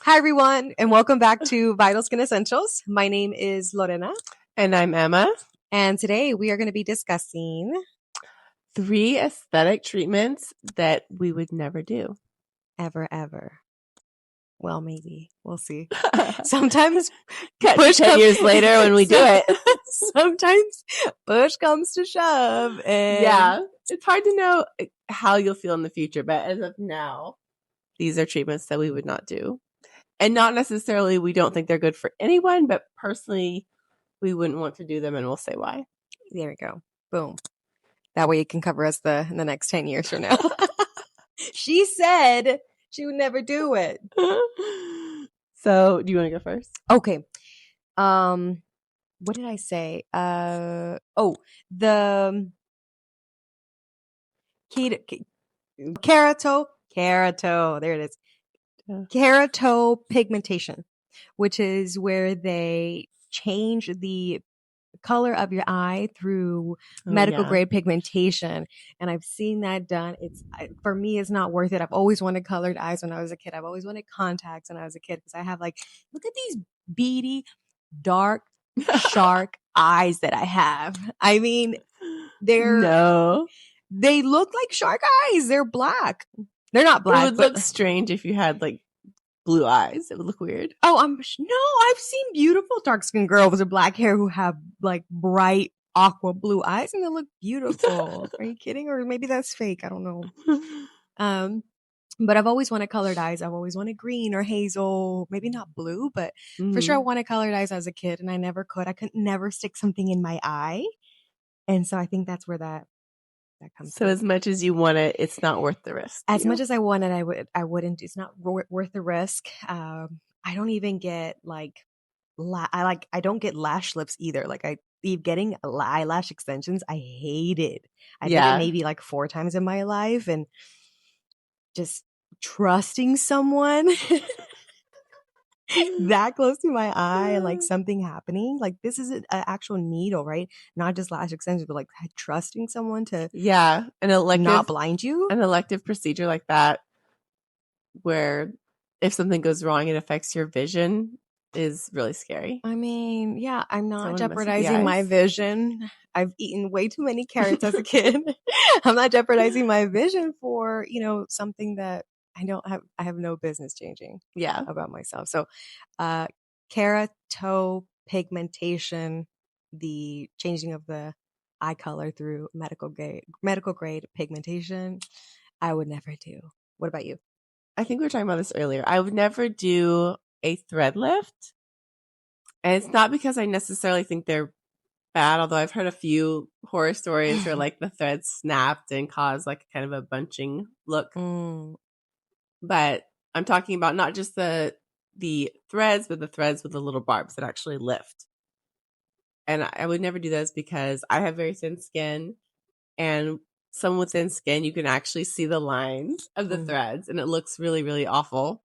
Hi, everyone, and welcome back to Vital Skin Essentials. My name is Lorena, And I'm Emma. and today we are going to be discussing 3 aesthetic treatments that we would never do. ever. Well, maybe. We'll see. Sometimes Catch push 10 years later when we do it. Sometimes push comes to shove. And Yeah. It's hard to know how you'll feel in the future, but as of now, these are treatments that we would not do. And not necessarily we don't think they're good for anyone, but personally, we wouldn't want to do them, and we'll say why. There we go. Boom. That way it can cover us the next 10 years from now. She said she would never do it. So, do you want to go first? Okay. What did I say? The kerato. There it is. Keratopigmentation, which is where they change the color of your eye through medical grade pigmentation. And I've seen that done. For me, it's not worth it. I've always wanted colored eyes when I was a kid. I've always wanted contacts when I was a kid because I have look at these beady, dark shark eyes that I have. I mean, they look like shark eyes. They're black. They're not black. It would look strange if you had blue eyes. It would look weird. Oh, I've seen beautiful dark skinned girls with black hair who have bright aqua blue eyes and they look beautiful. Are you kidding? Or maybe that's fake. I don't know. But I've always wanted colored eyes. I've always wanted green or hazel, maybe not blue, but for sure I wanted colored eyes as a kid and I never could. I could never stick something in my eye. And so I think that's where that comes So as much as you want it, it's not worth the risk. As much as I want it, I wouldn't. It's not worth the risk. I don't even get I don't get lash lips either. Getting eyelash extensions, I hate it. I did it maybe 4 times in my life, and just trusting someone that close to my eye and something happening. This is an actual needle, right? Not just lash extensions, but trusting someone to not blind you. An elective procedure like that, where if something goes wrong, it affects your vision, is really scary. I mean, yeah, I'm not jeopardizing my vision. I've eaten way too many carrots as a kid. I'm not jeopardizing my vision for, something that I have no business changing about myself. So, keratopigmentation, the changing of the eye color through medical grade pigmentation, I would never do. What about you? I think we were talking about this earlier. I would never do a thread lift. And it's not because I necessarily think they're bad, although I've heard a few horror stories where the thread snapped and caused kind of a bunching look. But I'm talking about not just the threads, but the threads with the little barbs that actually lift. And I would never do those because I have very thin skin, and someone with thin skin, you can actually see the lines of the threads, and it looks really, really awful.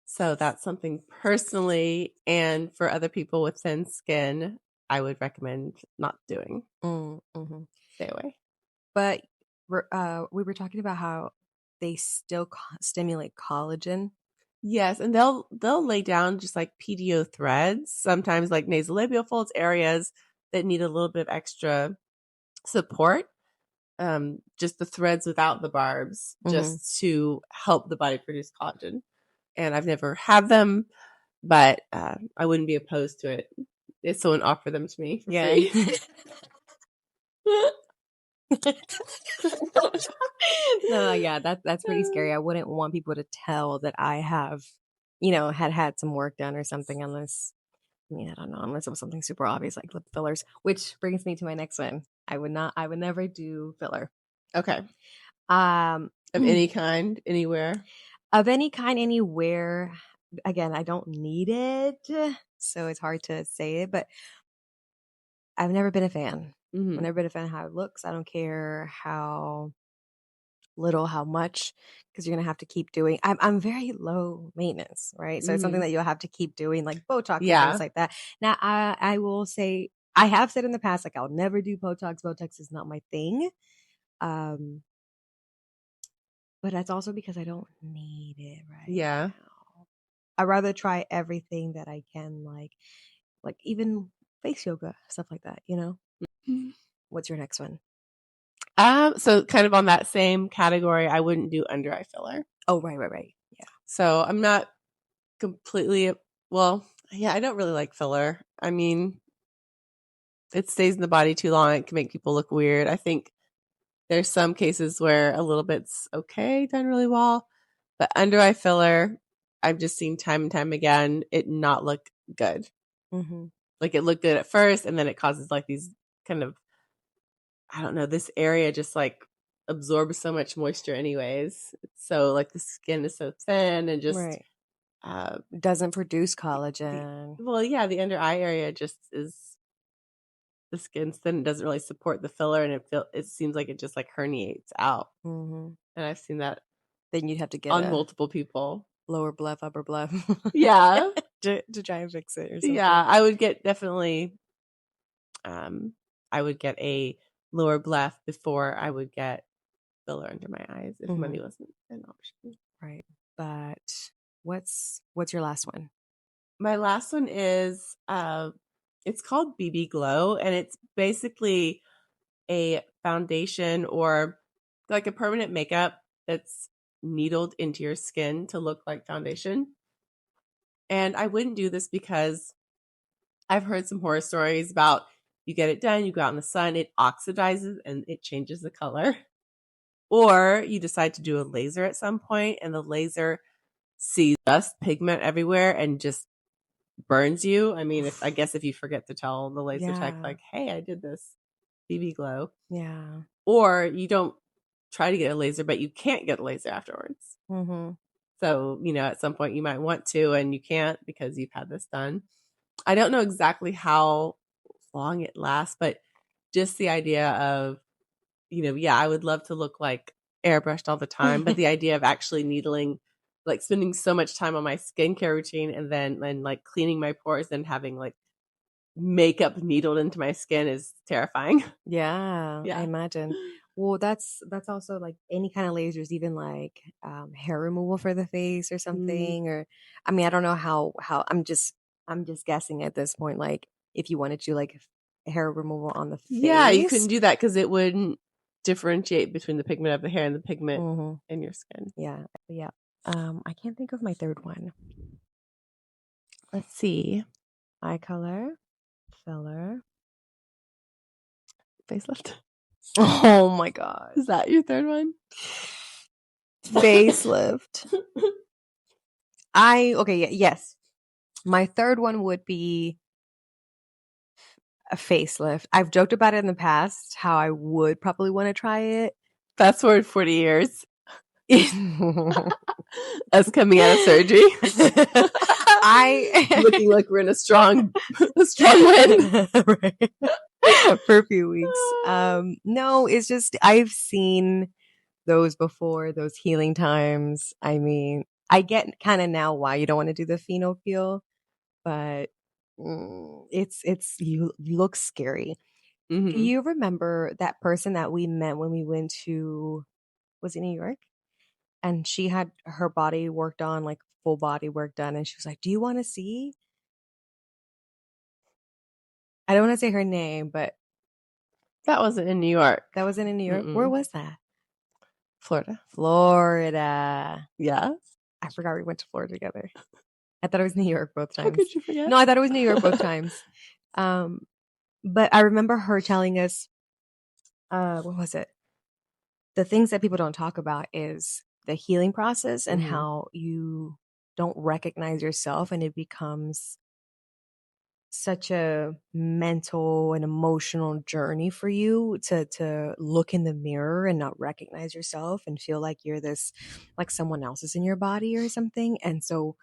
So that's something personally, and for other people with thin skin, I would recommend not doing. Stay away. But we were talking about how they still stimulate collagen. Yes, and they'll lay down just PDO threads, sometimes nasolabial folds, areas that need a little bit of extra support. Just the threads without the barbs, just to help the body produce collagen. And I've never had them, but I wouldn't be opposed to it if someone offered them to me for free. No, yeah, that's pretty scary. I wouldn't want people to tell that I have, had some work done or something, unless, I don't know, unless it was something super obvious like lip fillers, which brings me to my next one. I would never do filler. Okay. Of any kind, anywhere? Of any kind, anywhere. Again, I don't need it, so it's hard to say it, but I've never been a fan. I've never been a fan of how it looks. I don't care how little, how much, because you're gonna have to keep doing. I'm very low maintenance, right? So it's something that you'll have to keep doing, like Botox and things like that. Now, I will say, I have said in the past, I'll never do Botox. Botox is not my thing. But that's also because I don't need it right now. I'd rather try everything that I can, like even face yoga, stuff like that, you know? Mhm. What's your next one? So kind of on that same category, I wouldn't do under eye filler. Oh, right. Yeah. So I'm not completely, well, yeah, I don't really like filler. I mean, it stays in the body too long. It can make people look weird. I think there's some cases where a little bit's okay, done really well. But under eye filler, I've just seen time and time again it not look good. Mm-hmm. Like it looked good at first, and then it causes like these kind of, I don't know, this area just like absorbs so much moisture anyways. So like the skin is so thin and just Right. Doesn't produce collagen. well, yeah, the under eye area just is, the skin's thin. It doesn't really support the filler, and it seems like it just like herniates out. Mm-hmm. And I've seen that Then you'd have to get on a multiple people. lower bluff, upper bluff. Yeah. to try and fix it or something. Yeah, I would get definitely I would get a lower bleph before I would get filler under my eyes if money wasn't an option. Right. But what's your last one? My last one is it's called BB Glow, and it's basically a foundation or like a permanent makeup that's needled into your skin to look like foundation. And I wouldn't do this because I've heard some horror stories about you get it done, you go out in the sun, it oxidizes and it changes the color. Or you decide to do a laser at some point and the laser sees dust, pigment everywhere and just burns you. I mean, I guess if you forget to tell the laser tech, like, hey, I did this BB Glow. Yeah. Or you don't try to get a laser, but you can't get a laser afterwards. Mm-hmm. So, at some point you might want to, and you can't because you've had this done. I don't know exactly how long it lasts, but just the idea of, I would love to look like airbrushed all the time, but the idea of actually needling, like spending so much time on my skincare routine and like cleaning my pores and having like makeup needled into my skin is terrifying. Yeah. I imagine. Well, that's also like any kind of lasers, even like hair removal for the face or something. Or I mean, I don't know how I'm just guessing at this point. Like if you wanted to like hair removal on the face, yeah, you couldn't do that because it wouldn't differentiate between the pigment of the hair and the pigment in your skin. Yeah. I can't think of my third one. Let's see. Eye color, filler, facelift. Oh my god. Is that your third one? Facelift. Yes. My third one would be a facelift. I've joked about it in the past, how I would probably want to try it. Fast forward 40 years. Us coming out of surgery. Looking like we're in a strong win. Right. For a few weeks. No, it's just I've seen those before, those healing times. I mean, I get kind of now why you don't want to do the pheno peel, but you look scary. Mm-hmm. Do you remember that person that we met when we went to, was it New York? And she had her body worked on, like full body work done, and she was like, "Do you want to see?" I don't want to say her name, but that wasn't in New York. That wasn't in New York. Where was that? Florida. Yes. I forgot we went to Florida together. I thought it was New York both times. How could you forget? No, I thought it was New York both times. But I remember her telling us, what was it? The things that people don't talk about is the healing process and how you don't recognize yourself, and it becomes such a mental and emotional journey for you to look in the mirror and not recognize yourself and feel like you're this, like someone else is in your body or something. And so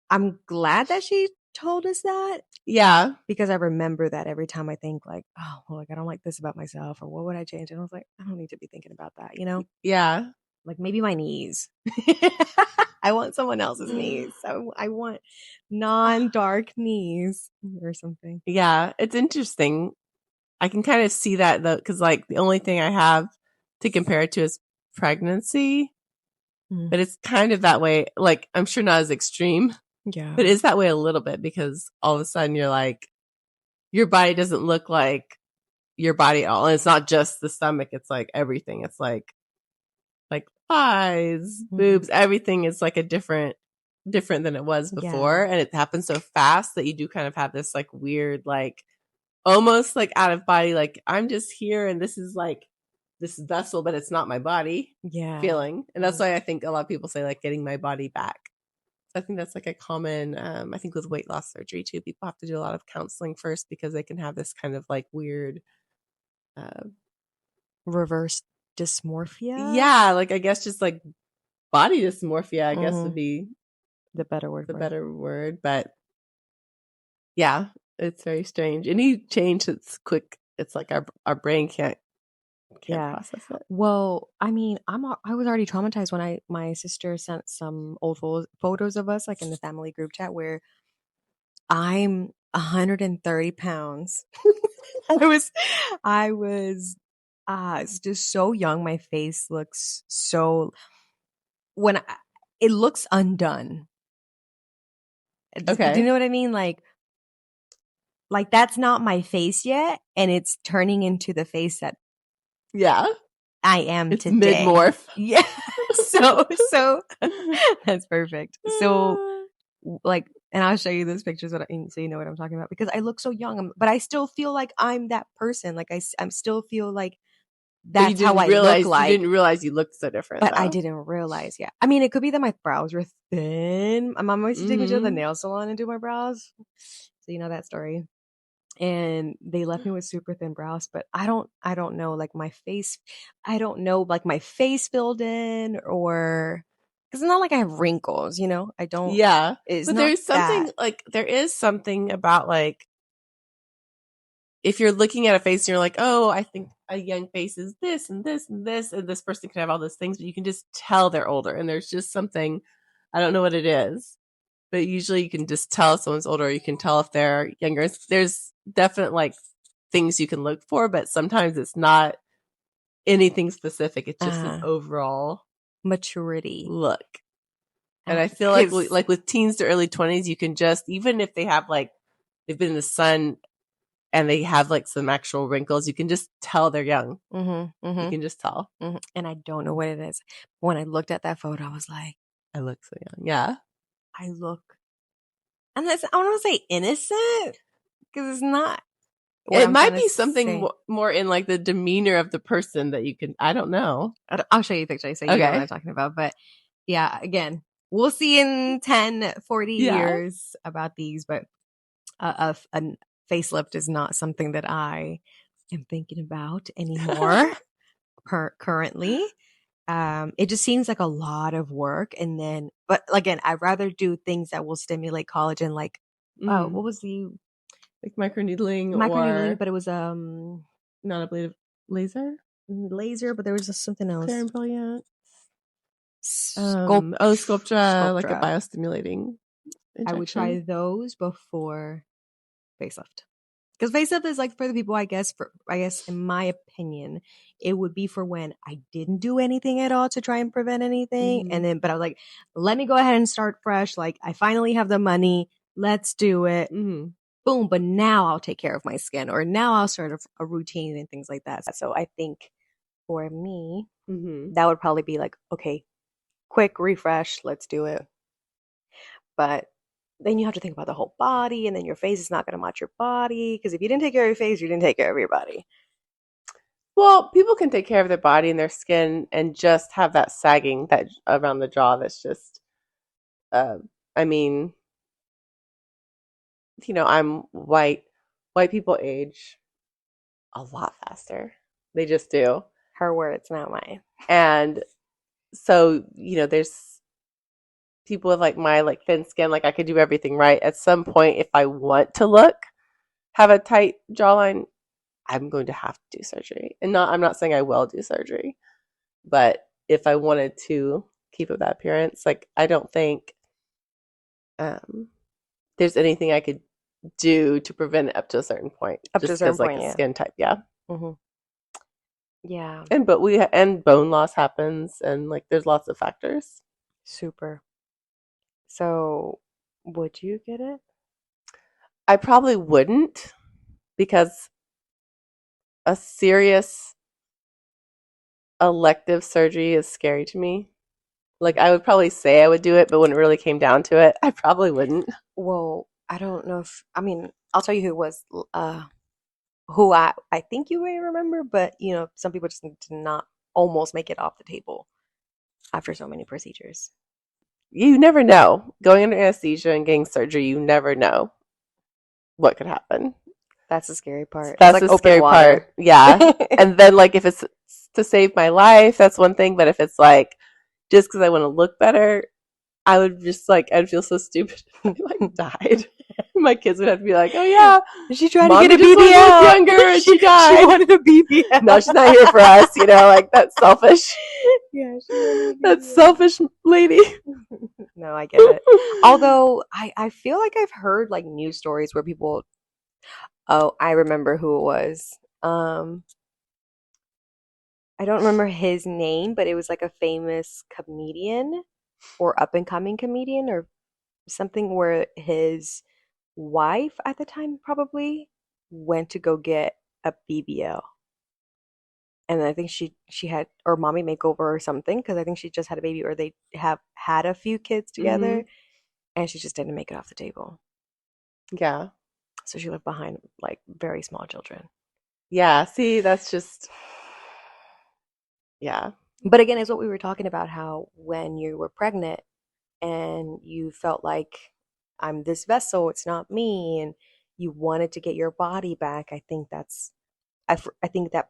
I'm glad that she told us that. Yeah. Because I remember that every time I think like, oh, well, like I don't like this about myself, or what would I change? And I was like, I don't need to be thinking about that, Yeah. Like maybe my knees. I want someone else's knees. I want non-dark knees or something. Yeah, it's interesting. I can kind of see that though, because like the only thing I have to compare it to is pregnancy. but it's kind of that way. Like, I'm sure not as extreme, Yeah. but it is that way a little bit because all of a sudden you're like, your body doesn't look like your body at all. And it's not just the stomach. It's like everything. It's like thighs, boobs, everything is like a different than it was before. Yeah. And it happens so fast that you do kind of have this like weird, like almost like out of body, like I'm just here and this is like this vessel, but it's not my body feeling. And that's why I think a lot of people say like getting my body back. I think that's like a common, I think with weight loss surgery too, people have to do a lot of counseling first because they can have this kind of like weird, reverse dysmorphia. Yeah. Like, I guess just like body dysmorphia, I guess would be the better word. But yeah, it's very strange. Any change that's quick, it's like our brain can't process it. Well, I mean, I was already traumatized when my sister sent some old photos of us like in the family group chat where I'm 130 pounds. I was just so young. My face looks so it looks undone. Okay. Do you know what I mean? Like that's not my face yet, and it's turning into the face that I am it's today. Mid-morph. Yeah. So that's perfect. So like, and I'll show you those pictures so you know what I'm talking about because I look so young, but I still feel like I'm that person. Like I still feel like that's how I look like. You didn't realize you looked so different. But I didn't realize, yeah. I mean, it could be that my brows were thin. My mom used to take me to the nail salon and do my brows. So you know that story. And they left me with super thin brows, but I don't know, like my face, I don't know, like my face filled in or because it's not like I have wrinkles, you know? I don't. Yeah. It's but not there's something that. like, there is something about like, if you're looking at a face and you're like, oh, I think a young face is this and this and this, and this person can have all those things, but you can just tell they're older. And there's just something, I don't know what it is, but usually you can just tell if someone's older, or you can tell if they're younger. There's definite like things you can look for, but sometimes it's not anything specific. It's just an overall maturity look. And I feel like with teens to early 20s, you can just, even if they have like, they've been in the sun and they have like some actual wrinkles, you can just tell they're young. You can just tell. And I don't know what it is. When I looked at that photo, I was like, I look so young. Yeah. I look, and I don't want to say innocent because it's not. It might be something more in like the demeanor of the person that you can, I don't know. I'll show you a picture so you know what I'm talking about. But yeah, again, we'll see in 10, 40 years about these, but a facelift is not something that I am thinking about anymore currently. It just seems like a lot of work. And then, but again, I'd rather do things that will stimulate collagen, like, what was the like microneedling, but it was non-ablative laser, but there was just something else. Clear and brilliant. Sculptra, like a biostimulating injection. I would try those before facelift, because facelift is like for the people, I guess in my opinion, it would be for when I didn't do anything at all to try and prevent anything, and then but I was like, let me go ahead and start fresh. Like I finally have the money, let's do it. Boom, but now I'll take care of my skin, or now I'll start a routine and things like that. So I think for me, that would probably be like, okay, quick refresh, let's do it. But then you have to think about the whole body, and then your face is not going to match your body, because if you didn't take care of your face, you didn't take care of your body. Well, people can take care of their body and their skin and just have that sagging that around the jaw that's just, I mean, you know, I'm white. White people age a lot faster. They just do. Her words, not mine. And so, you know, there's people with like my like thin skin, like I could do everything right. At some point, if I want to have a tight jawline, I'm going to have to do surgery. And I'm not saying I will do surgery, but if I wanted to keep up that appearance, like I don't think there's anything I could do to prevent it up to a certain point. Up to a certain point, skin type, yeah. Yeah. And bone loss happens, and like there's lots of factors. Super. So, would you get it? I probably wouldn't, because a serious elective surgery is scary to me. Like, I would probably say I would do it, but when it really came down to it, I probably wouldn't. Well, I don't know if I mean, I'll tell you who it was who I think you may remember, but some people just need to not almost make it off the table after so many procedures. You never know. Going under anesthesia and getting surgery, you never know what could happen. That's the scary part. That's it's like the open scary water. part. Yeah. And then, like, if it's to save my life, that's one thing. But if it's like just because I want to look better, I would just like, I'd feel so stupid if I like died. My kids would have to be like, "Oh yeah, she tried Mom to get a just wanted to look BBL. younger and she died. She wanted a BBL. No, she's not here for us. Like, that's selfish. Yeah, she wanted a That's BBL. selfish, lady." No, I get it. Although I feel like I've heard like news stories where people. Oh, I remember who it was. I don't remember his name, but it was like a famous comedian or up and coming comedian or something where his wife at the time probably went to go get a BBL. And I think she had or mommy makeover or something because I think she just had a baby or they have had a few kids together and she just didn't make it off the table. Yeah. So she left behind like very small children. Yeah. See, that's just, yeah. But again, it's what we were talking about how when you were pregnant and you felt like I'm this vessel, it's not me, and you wanted to get your body back. I think I think that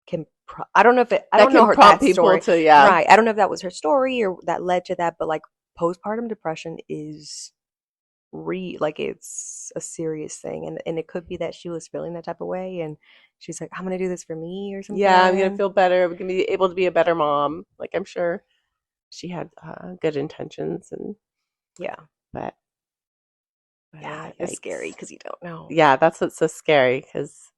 can I don't know if it I That don't know can her prompt that people story. to, yeah. Right. I don't know if that was her story or that led to that, but like postpartum depression is like it's a serious thing and it could be that she was feeling that type of way and she's like, I'm gonna do this for me or something. Yeah, like I'm going that. to feel better. I'm going to be able to be a better mom. Like, I'm sure she had good intentions, and Yeah. but Yeah, yeah, it's scary because you don't know. Yeah, that's what's so scary, because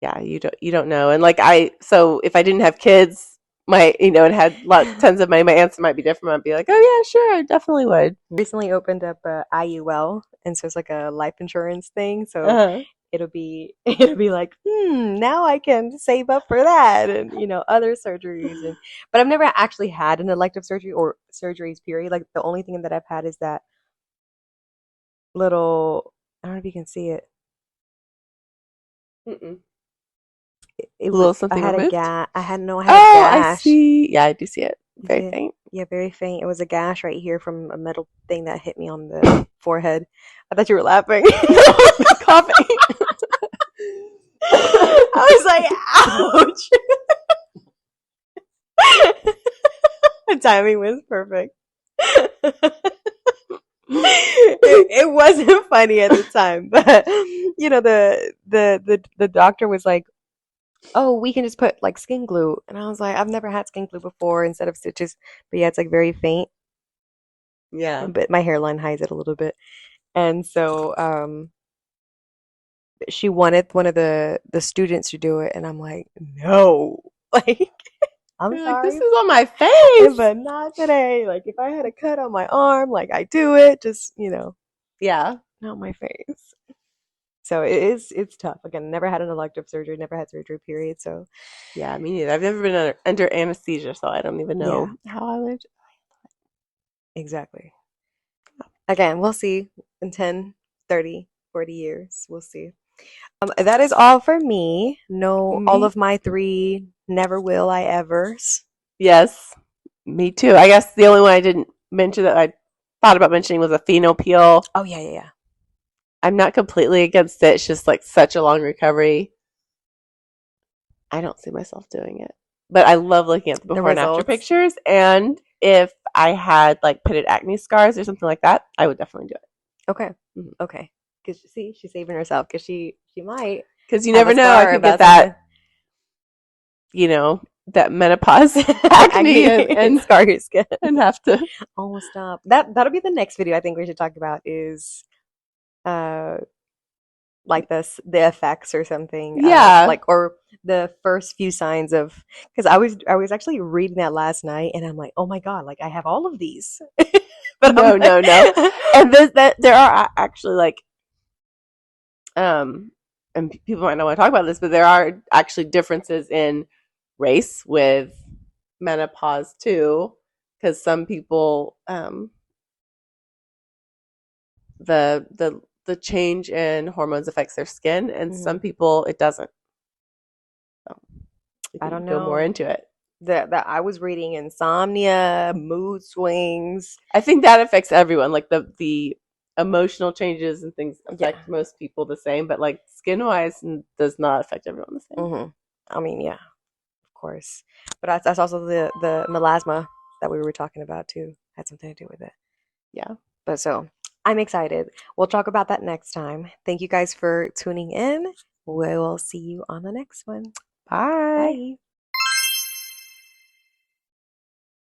yeah, you don't know. And like, so if I didn't have kids, and had tons of money, my answer might be different. I'd be like, oh yeah, sure, I definitely would. Recently opened up a IUL, and so it's like a life insurance thing. So it'll be like, now I can save up for that, and other surgeries. But I've never actually had an elective surgery or surgeries. Period. Like the only thing that I've had is that little. I don't know if you can see it. Mm-mm. It A little was. I something had a removed? gas. I had a Oh, gash. I see. Yeah, I do see it. Very Yeah. faint. Yeah, very faint. It was a gash right here from a metal thing that hit me on the forehead. I thought you were laughing. Coughing. I was like, ouch. The timing was perfect. It wasn't funny at the time, but the doctor was like, "Oh, we can just put like skin glue," and I was like, "I've never had skin glue before instead of stitches." But yeah, it's like very faint. Yeah. But my hairline hides it a little bit, and so she wanted one of the students to do it, and I'm like, "No, like." I'm You're sorry. Like, this is on my face. But not today. Like if I had a cut on my arm, like I do it, just Yeah. not my face. So it's tough. Again, never had an elective surgery, never had surgery, period. So Yeah, me neither. I've never been under anesthesia, so I don't even know how I would. exactly. Again, we'll see in 10, 30, 40 years. We'll see. That is all for me. No, all of my 3 never will I evers. Yes, me too. I guess the only one I didn't mention that I thought about mentioning was a pheno peel. Oh yeah. I'm not completely against it. It's just like such a long recovery. I don't see myself doing it, but I love looking at the before and after pictures. And if I had like pitted acne scars or something like that, I would definitely do it. Okay. Mm-hmm. Okay. Because see, she's saving herself because she might. Because you never know. I could get that, that menopause acne and scar your skin and have to almost stop. That'll be the next video I think we should talk about is like the effects or something. Yeah. Or the first few signs of, because I was actually reading that last night, and I'm like, oh my God, like I have all of these. But No, I'm no, no. And there are actually like, and people might not want to talk about this, but there are actually differences in race with menopause too, because some people, the change in hormones affects their skin, and some people it doesn't. So we I can don't go more know. into it. That I was reading insomnia, mood swings. I think that affects everyone. Like the emotional changes and things Yeah. affect most people the same, but like skin wise does not affect everyone the same. I mean, yeah, of course. But that's also the melasma that we were talking about too. Had something to do with it. Yeah. But so I'm excited. We'll talk about that next time. Thank you guys for tuning in. We will see you on the next one. Bye. Bye.